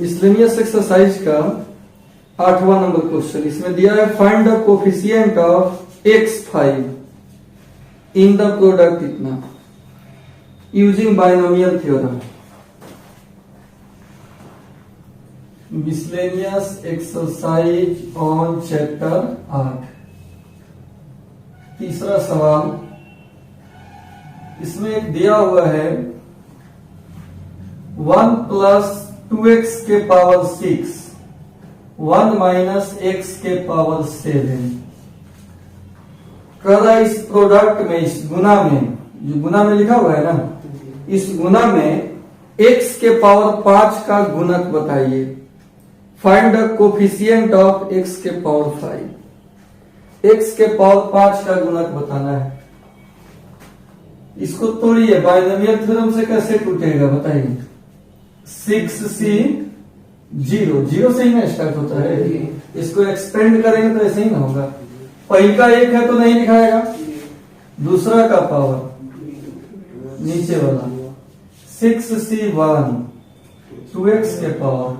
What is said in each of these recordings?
Miscellaneous exercise का 8वां number question. इसमें दिया है find the coefficient of x5 in the product इतना using binomial theorem. Miscellaneous exercise on chapter 8। तीसरा सवाल इसमें एक दिया हुआ है 1 प्लस 2x के पावर 6 1 माइनस x के पावर 7। कह रहा है इस प्रोडक्ट में, इस गुना में, जो गुना में लिखा हुआ है ना, इस गुना में x के पावर 5 का गुणक बताइए। Find the coefficient of x के पावर 5। x के पावर 5 का गुणक बताना है। इसको तोड़िए, बाइनोमियल थ्योरम से कैसे टूटेगा बताइए। 6c 0 से ही ना स्टार्ट होता है। इसको एक्सपेंड करेंगे तो ऐसे ही ना होगा। पहले का 1 है तो नहीं लिखाएगा, दूसरा का पावर नीचे वाला 6c1 2x के पावर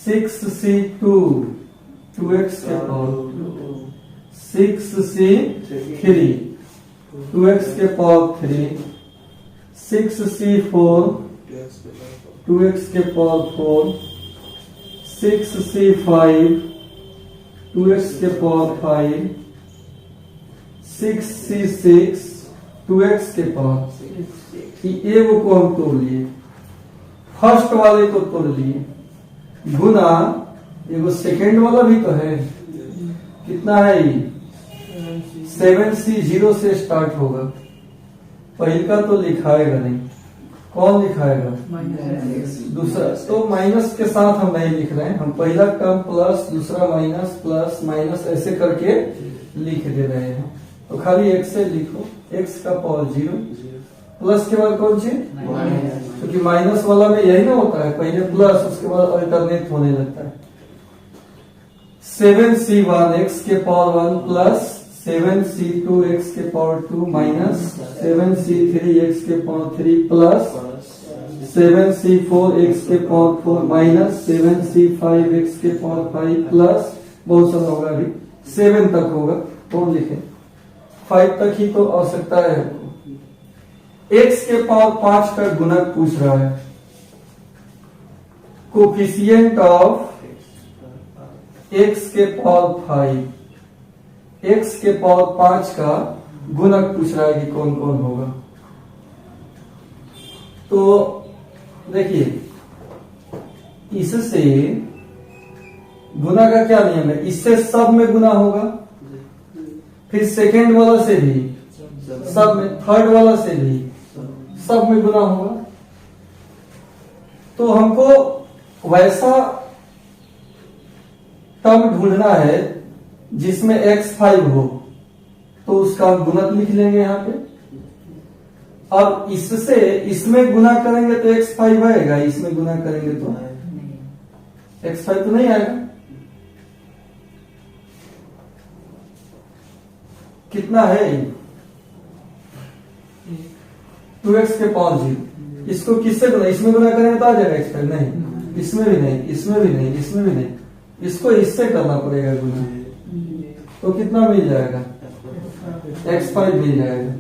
6c2 2x के पावर 6c3 2x के पावर 3 6c4 2x के पावर 4 6c5 2x के पावर 5 6c6 2x के पावर। ये वो को हम तोड़ लिए, फर्स्ट वाले को तोड़ लिए। गुना ये सेकेंड वाला भी तो है, कितना है ये 7c 0 से स्टार्ट होगा। पहले का तो लिखाएगा नहीं, कौन लिखाएगा? दूसरा। तो माइनस के साथ हम नहीं लिख रहे हैं, हम पहला टर्म प्लस, दूसरा माइनस, प्लस माइनस ऐसे करके लिख दे रहे हैं। तो खाली x से लिखो, x का पावर 0 प्लस के बाद कौन सी, क्योंकि माइनस वाला में यही ना होता है, पहले प्लस उसके बाद अल्टरनेट होने लगता है। 7c1 x के पावर 1 प्लस 7c2 x के पावर 2 माइनस 7c3 x के पावर 3 प्लस 7c4 x के पावर 4 माइनस 7c5 x के पावर 5 प्लस, बहुत सारा होगा, अभी 7 तक होगा, कौन लिखे? 5 तक ही तो आवश्यकता है। x के पावर 5 का गुणक पूछ रहा है। कोफिशिएंट ऑफ x के पावर 5, x के पावर 5 का गुणक पूछ रहा है कि कौन कौन होगा। तो देखिए, इससे गुना का क्या नियम है, इससे सब में गुना होगा, फिर सेकेंड वाला से भी सब में, थर्ड वाला से भी सब में गुना होगा। तो हमको वैसा टर्म ढूंढना है जिसमें x5 हो, तो उसका गुणक लिख लेंगे यहाँ पे। अब इससे इसमें गुना करेंगे तो x5 आएगा, इसमें गुना करेंगे तो x5 तो नहीं आएगा। कितना है 2x के पावर 0। इसको किससे गुना, इसमें गुना करेंगे तो आ जाएगा x5, नहीं इसमें भी नहीं, इसमें भी नहीं, इसमें भी नहीं, इसको इससे करना पड़ेगा गुना। तो कितना मिल जाएगा? x5 मिल जाएगा।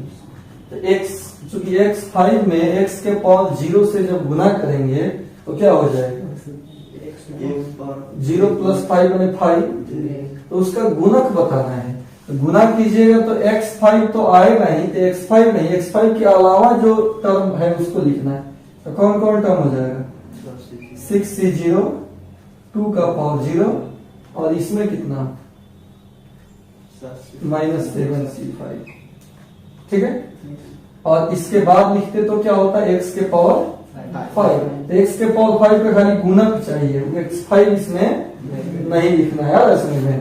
तो x, चूंकि x5 में x के पावर 0 से जब गुना करेंगे तो क्या हो जाएगा? 0 प्लस 5 बने 5। तो उसका गुणक बताना है। तो गुना कीजिएगा तो x5 तो आएगा ही, तो x5 नहीं, x5 के अलावा जो टर्म है उसको लिखना है। तो कौन कौन टर्म हो जाएगा? 6c0 2 का पावर 0 और इसमें कितना माइनस 7c5, ठीक है। और इसके बाद लिखते तो क्या होता है, x के पावर 5। तो x के पावर 5 पे खाली गुणक चाहिए, x5 इसमें नहीं लिखना है यार, इसमें में।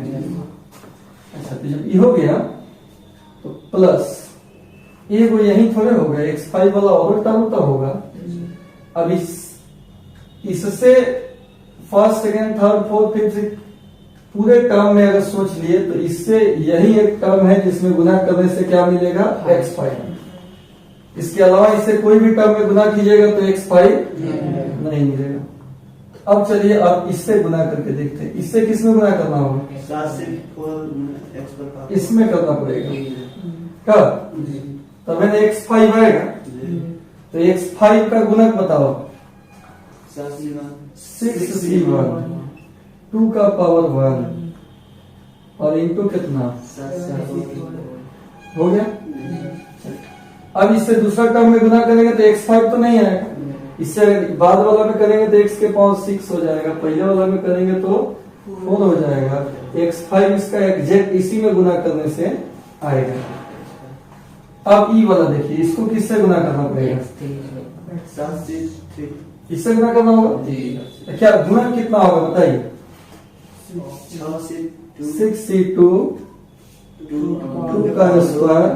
अच्छा, तो जब ये हो गया तो प्लस ये वो यही थोड़े होगा, x5 वाला और टर्म तो होगा। अब इससे first, second, third, fourth, fifth पूरे टर्म में अगर सोच लिए तो इससे यही एक टर्म है जिसमें गुना करने से क्या मिलेगा, x5। इसके अलावा इससे कोई भी टर्म में गुना कीजिएगा तो x5 नहीं मिलेगा। अब चलिए अब इससे गुना करके देखते हैं। इससे किसमें गुना करना होगा? 7 से 4 x पर पावर। इसमें करना पड़ेगा। कब? तब x 5 आएगा। तो x 5 का गुणक बताओ। 6c1 2 का पावर 1 और इंटू कितना? हो गया। अब इससे दूसरा टर्म में गुना करेंगे तो x5 तो नहीं आएगा। इससे अगर बाद वाला में करेंगे तो x के पावर 6 हो जाएगा, पहले वाला में करेंगे तो 4 हो जाएगा। x5 इसका एग्जैक्ट इसी में गुना करने से आएगा। अब ई वाला देखिए, इसको किससे गुना करना पड़ेगा? 7 से 3। इससे गुना करना होगा। तो क्या गुना कितना होगा बताइए? 6 से 6c2 2 का स्क्वायर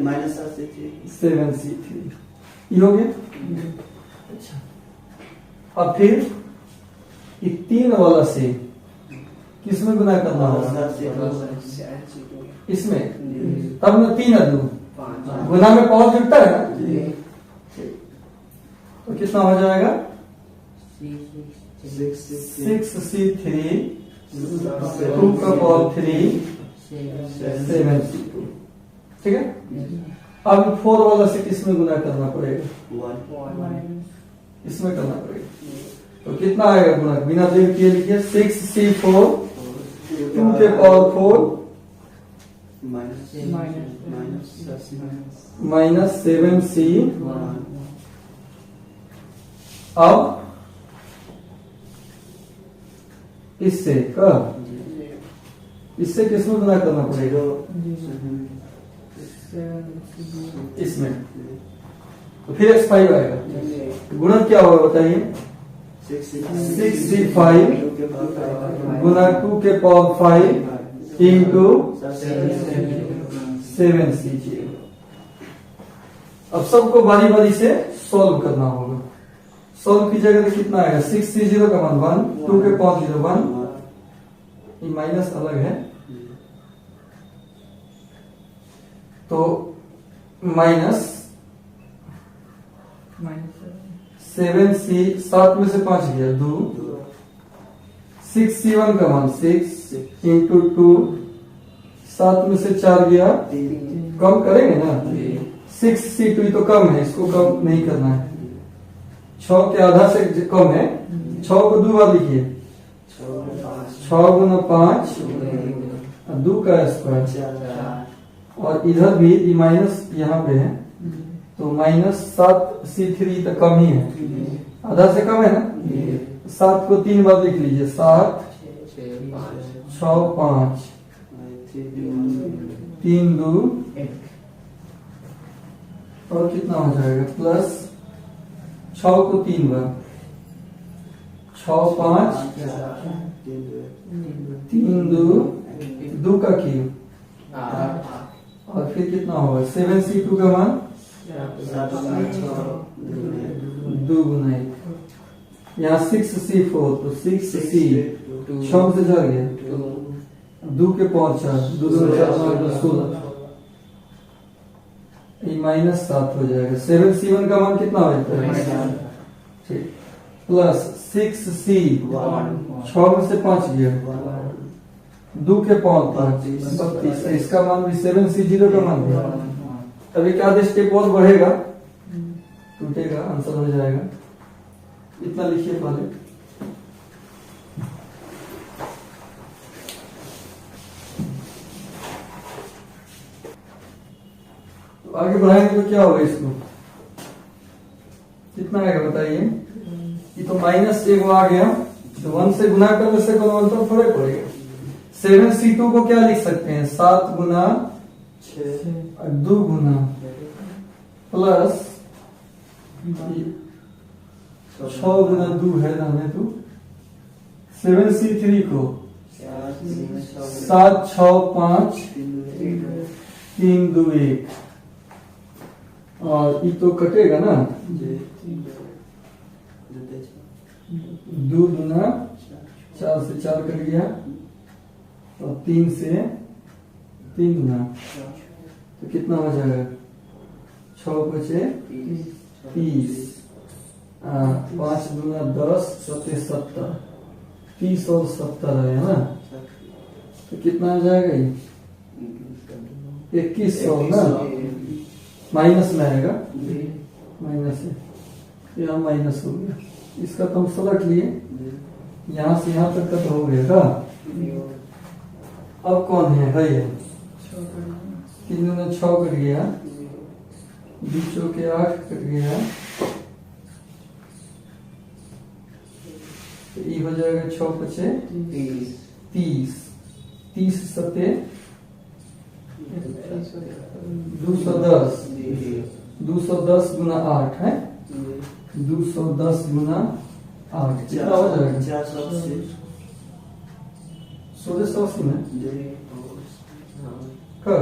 माइनस 7 से 3 7c3 ये हो गया। अच्छा, अब फिर ये 3 वाला से किसमें गुना करना होगा? 7 से 2 इसमें, तब ना 3 है 2 गुना में पावर जुड़ता है ना। तो कितना हो जाएगा? 6c3 2 का पावर 3 7c2। ठीक है। अब 4 वाला से किसमें गुना करना पड़ेगा? 1 इसमें करना पड़ेगा। तो कितना आएगा गुना? बिना देर किए लिखिए 6c4 2 के पावर 4 माइनस 7c। अब इससे कब? इससे किसमें गुना करना पड़ेगा? इसमें। तो फिर x5 आएगा। गुणन क्या होगा बताइए? 6c5 गुना 2 के पावर 5 इंटू 7c। अब सबको बारी बारी से सॉल्व करना होगा। सॉल्व कीजिएगा तो कितना आएगा? 6c0 का मान 1 2 के पावर 0 1 ये माइनस अलग है तो माइनस 7c 7 में से 5 गया 2 6c1 का मान 6 इंटू 2 7 में से 4 गया कम करेंगे ना 6c2 तो कम है, इसको कम नहीं करना है। 6 के आधा से कम है, 6 को 2 बार लिखिए 6 गुना 5 2 का स्क्वायर और इधर भी माइनस यहाँ पे है तो माइनस 7c3 तो कम ही है, आधा से कम है ना। 7 को 3 बार लिख लीजिए 7 6 5 3 2 और कितना हो जाएगा प्लस 6 को 3 बार 6 5 3 2 का क्यूब और फिर कितना होगा 7c2 का मान 2 गुना 1 यहाँ 6c4 तो 6c 6 से जा गया 2 के पावर 4 2 4 16 माइनस 7 हो जाएगा। 7c1 का मान कितना हो जाता है ठीक प्लस 6c 6 में से 5 गया 2 के पावर 32 इसका मान भी 7c0 का मान दिया। अभी क्या आधे स्टेप और बढ़ेगा टूटेगा आंसर हो जाएगा। इतना लिखिए पहले तो आगे बढ़ाएंगे तो क्या होगा इसको कितना आएगा बताइए। ये तो माइनस एगो आ गया तो 1 से गुना करने से कोई अंतर थोड़े पड़ेगा। 7c2 को क्या लिख सकते हैं 7 गुना 2 गुना प्लस 6 गुना 2 है ना तो 7c3 को 7 6 5 3 2 1 और ये तो कटेगा ना 2 गुना 4 से 4 कट गया और 3 से 3 गुना तो कितना हो जाएगा 6 बचे 30 5 दूना 10 सत्ते 70, 30 और 70 है ना, तो कितना आ जाएगा ये 2100 ना, माइनस में आएगा, माइनस है, यहाँ माइनस हो गया, इसका तो हम पलट लिए, यहाँ से यहाँ तक का तो हो गया का। अब कौन है भाई, 3 दूना 6 कट गया, बीचों के 8 कट गया, तो ये हो जाएगा 6 पचे 30, 30 सत्ते 210, 210 गुना 8 है, 210 गुना 8 कितना हो जाएगा 1680 में कर,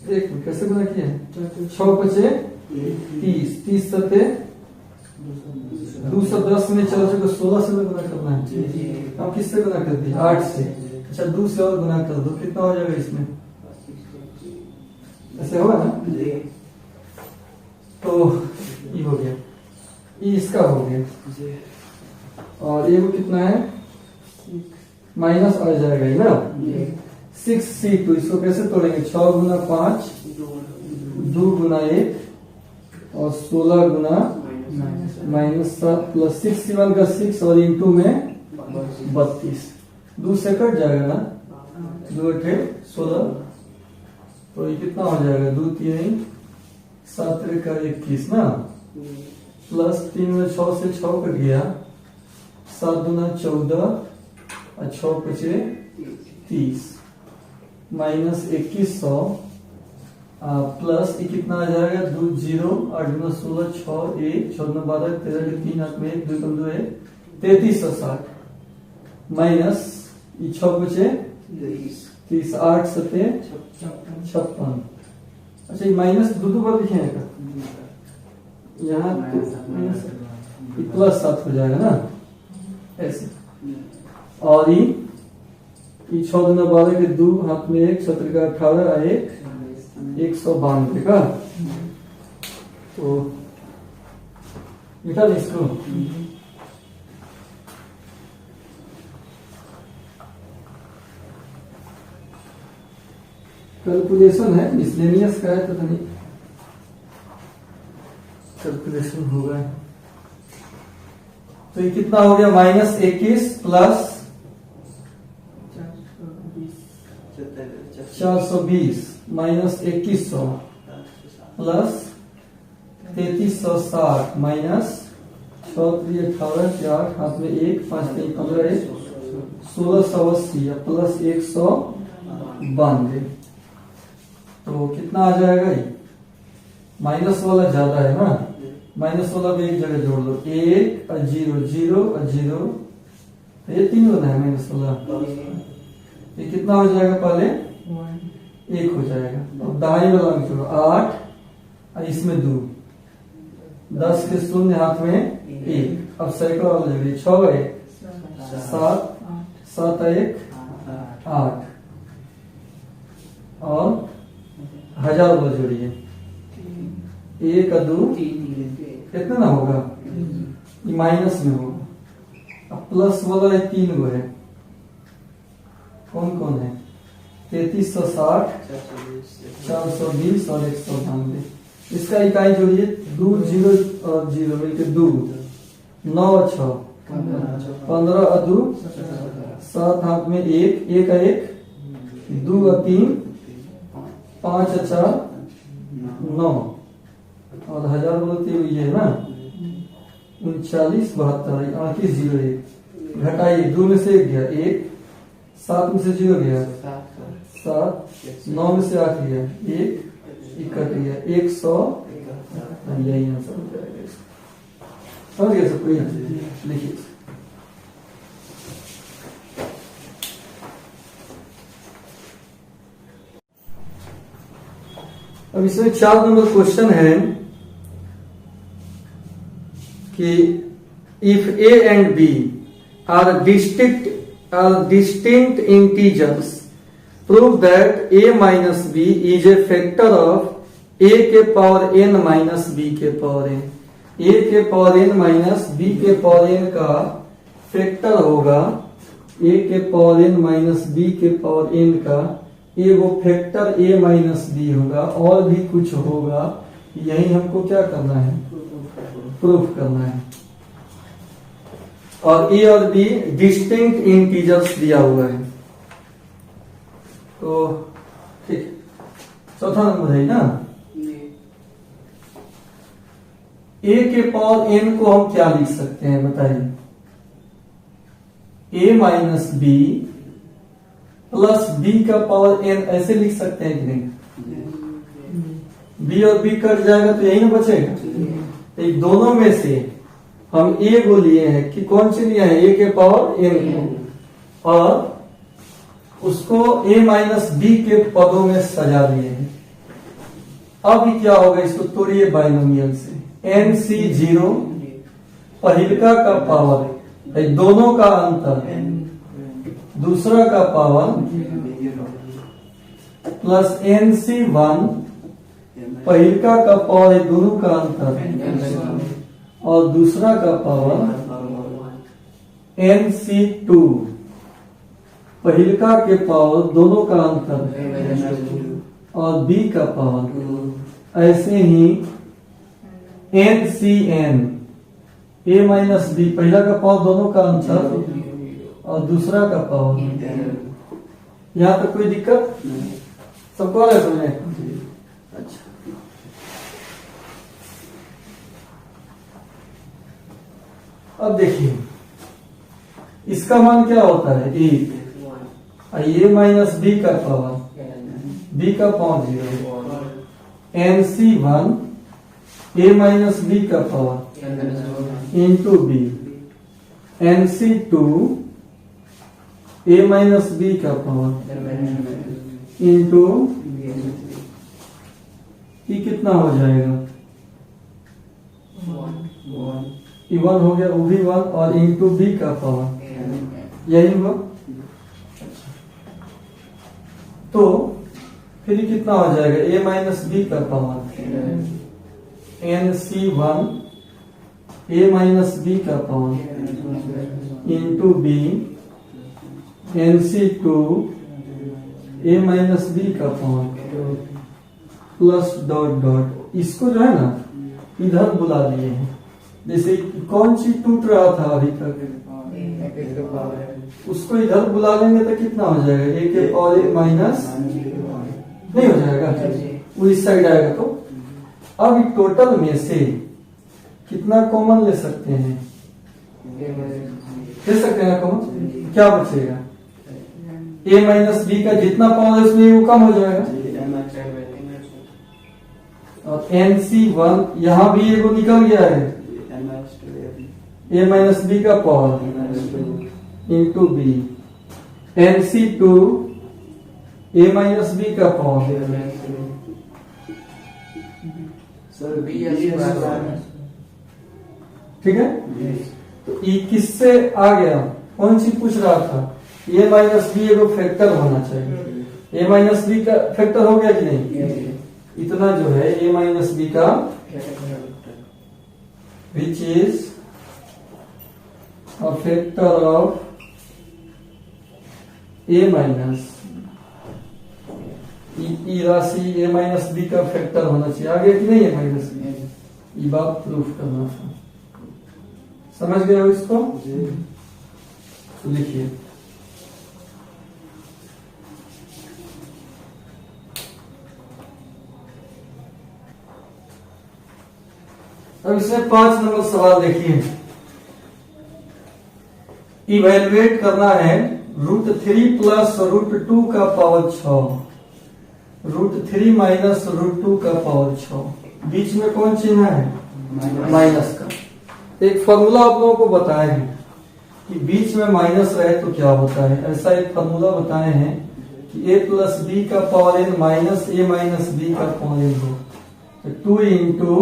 एक मिनट कैसे गुना किया, 6 पचे 30, 30 सत्ते 210 में चलो 16 से गुना करना है, हम किससे गुना करते हैं 8 से, अच्छा 2 से और गुना कर दो, कितना हो जाएगा इसमें, ऐसे होगा ना, तो ये हो गया, ये इसका हो गया, और ये वो कितना है माइनस आ जाएगा ये ना 6C2, इसको कैसे तोड़ेंगे, 6 गुना 5, 2 गुना 1 और 16 गुना -7 प्लस 6C1 का 6 और इंटू में 32, 2 से कट जाएगा ना, 2 8 16, तो ये कितना हो जाएगा 2 3 7 का 21 ना, प्लस 3 में 6 से 6 कट गया, 7 दूना 14 और 6 पचे 30, माइनस 2100 प्लस ये कितना आ जाएगा 2 0 8 दूना 16 6 1 6 दूना 12 13 के 3 हाथ में 1 2 कम 2 है 3360, माइनस ये 6 बचे 30, 8 सत्ते 56, अच्छा ये माइनस दो बार लिखेगा, यहाँ तो प्लस 7 हो जाएगा ना ऐसे, और ये 6 दूना 12 के 2 हाथ में 1 17 का 18 1 192 का, तो मिटा दे इसको, कैलकुलेशन है मिसलेनियस का है, तो नहीं कैलकुलेशन होगा, तो ये कितना हो गया -21 प्लस 420 माइनस 2100 प्लस 3360 माइनस 6 3 18 4 हाथ में 1 5 3 15 1 1680 प्लस 192, तो कितना आ जाएगा ये, माइनस वाला ज्यादा है ना, माइनस वाला भी एक जगह जोड़ दो, 1 और 0 0 और 0, ये 3 होना है माइनस वाला, ये कितना हो जाएगा पहले 1 हो जाएगा, अब दाई वाला में छोड़ो 8 और इसमें 2, 10 के 0 हाथ में 1, अब सैकड़ा वाला जोड़िए 6 1 7 7 1 8 और 1000 वाला जोड़िए 1 और 2 कितना ना होगा, ये माइनस में होगा, अब प्लस वाला ये 3 गो है, कौन कौन है 3360 420 और 192, इसका इकाई जोड़िए 2 0 और 0 मिलकर 2 9 और 6 15 और 2 7 हाथ में 1 1 और 1 2 और 3 5 और 4 9 और 1000 बोलते हुए ये है ना 39 72 38 0 1 घटाइए, 2 में से 1 गया 1, 7 में से 0 गया 7, 9 में से 8 गया 1 कट गया 100, यही आंसर हो जाएगा इसका, समझ गया सबको, लिखिए अब इसमें 4 नंबर क्वेश्चन है कि if a and b are distinct integers, prove that a minus b is a factor of a के पावर n माइनस b के पावर n, a के पावर n माइनस b के पावर n का factor होगा a के power n minus b के power n का वो फैक्टर a माइनस b होगा, और भी कुछ होगा, यही हमको क्या करना है, प्रूफ करना है। और a और b डिस्टिंक्ट इंटीजर्स दिया हुआ है। तो ठीक, चौथा नंबर है ना, a के पावर n को हम क्या लिख सकते हैं बताइए, a minus B plus b का पावर n, ऐसे लिख सकते हैं कि नहीं? b और b कट जाएगा तो यही ना बचेगा। तो दोनों में से हम a को लिए हैं कि कौन सी लिया है, a के पावर n को, और उसको a माइनस b के पदों में सजा दिए हैं। अब क्या होगा, इसको तोड़िए बाइनोमियल से, NC0 पहिलका का पावर दोनों का अंतर, दूसरा का पावर प्लस NC1 पहिलका का पावर दोनों का अंतर, और दूसरा का पावर NC2 पहिलका के पावर दोनों का अंतर, और b का पावर। ऐसे ही NCN a माइनस b पहला का पावर दोनों का अंतर और दूसरा का पावर। यहाँ तक कोई दिक्कत सबको आ रहा है समझे? अच्छा, अब देखिए इसका मान क्या होता है, 1, a माइनस b का पावर, b का power 0, NC1 a minus b का power into b, NC2 a minus b का पावर इंटू ये कितना हो जाएगा, ये 1 हो गया, वो भी 1, और इंटू b का पावर, यही हुआ। तो फिर ये कितना हो जाएगा, a माइनस b का power NC1 a minus b का power into b, NC2 a minus b का पावर प्लस डॉट डॉट, इसको जो है ना इधर बुला दिए हैं। जैसे कौन चीज टूट रहा था अभी तक, उसको इधर बुला लेंगे तो कितना हो जाएगा, a के पावर माइनस नहीं हो जाएगा, वो इस साइड आएगा। तो अब टोटल में से कितना कॉमन ले सकते हैं, ले सकते हैं ना कॉमन, क्या बचेगा, a माइनस b का जितना पावर है उसमें वो कम हो जाएगा, और NC1 यहाँ भी ये वो निकल गया है, a माइनस b का power into b, NC2 a minus b का पावर, ठीक है। तो ये किससे आ गया, कौन सी पूछ रहा था, a माइनस बी एगो फैक्टर होना चाहिए, a माइनस बी का फैक्टर हो गया कि नहीं, इतना जो है a माइनस बी का, which is a factor of a minus, ई राशि a माइनस बी का फैक्टर होना चाहिए, आ गया कि नहीं a माइनस बी, ये बात प्रूफ करना था। समझ गए हो इसको? तो लिखिए, अब इसमें 5 नंबर सवाल देखिए, इवेलुएट करना है √3 प्लस √2 का पावर 6, √3 माइनस √2 का पावर 6, बीच में कौन चिन्ह है, माइनस का। एक फॉर्मूला आप लोगों को बताए हैं कि बीच में माइनस रहे तो क्या होता है, ऐसा एक फॉर्मूला बताए हैं कि a प्लस बी का power n minus a minus B का पावर n हो, तो 2 इंटू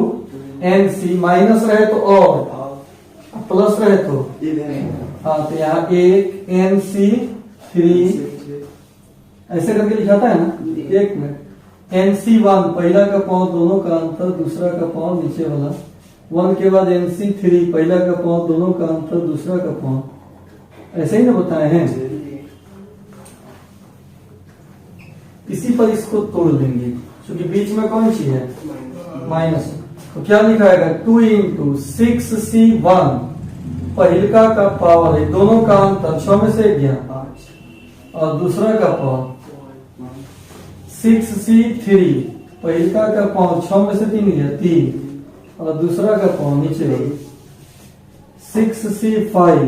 NC, माइनस रहे तो और प्लस रहे तो, हाँ तो यहाँ 1 NC3 ऐसे करके लिखाता है ना, 1 में NC1 पहला का पाँव दोनों का अंतर, दूसरा का पाँव नीचे वाला। 1 के बाद NC3 पहला का पाँव दोनों का अंतर, दूसरा का पाँव। ऐसे ही ना बताए हैं। इसी पर इसको तोड़ लेंगे क्योंकि बीच में कौन सी है, माइनस। तो क्या लिखाएगा, 2 इंटू 6C1 पहलका का पावर है, दोनों का अंतर 6 में से गया 5 और दूसरा का पावर 6C3 पहलका का पावर 6 में से 3 गया 3 और दूसरा का पावर नीचे वाला 6C5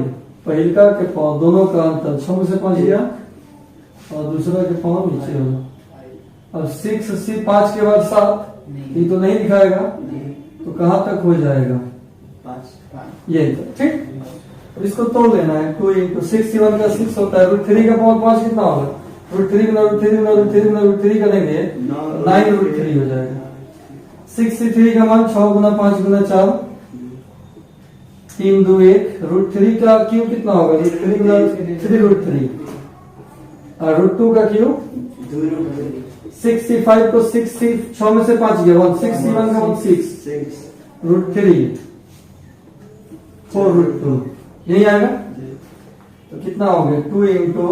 पहलका के पावर दोनों का अंतर 6 में से 5 गया और दूसरा के पावर नीचे वाला। अब 6C5 के बाद 7, ये तो नहीं दिखाएगा, तो कहां तक हो जाएगा, 5 ये ठीक। अब इसको तोड़ लेना है, 2 इंटू 6C1 का 6 होता है, √3 का पावर 5 कितना होगा, √3 गुना √3 गुना √3 गुना √3 करेंगे 9√3 हो जाएगा। 6C3 का मान 6 गुना 5 गुना 4 3 2 1, √3 का क्यूब कितना होगा, √3 गुना 3√3 और √2 का क्यूब 6C5 को 6 में से 5 गया 1, 6C1 का 1 6 √3 4√2 यही आएगा। तो कितना हो गया, 2 इंटू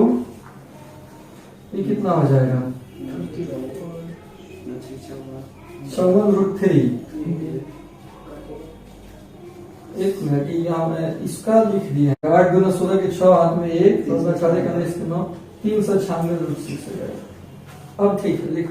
ये कितना हो जाएगा 54√3। एक मिनट, यहाँ मैं इसका लिख दिया 8 गुना 16 के 6 हाथ में 1 तो 4 का 9 396√6 हो जाएगा। अब ठीक है, लिख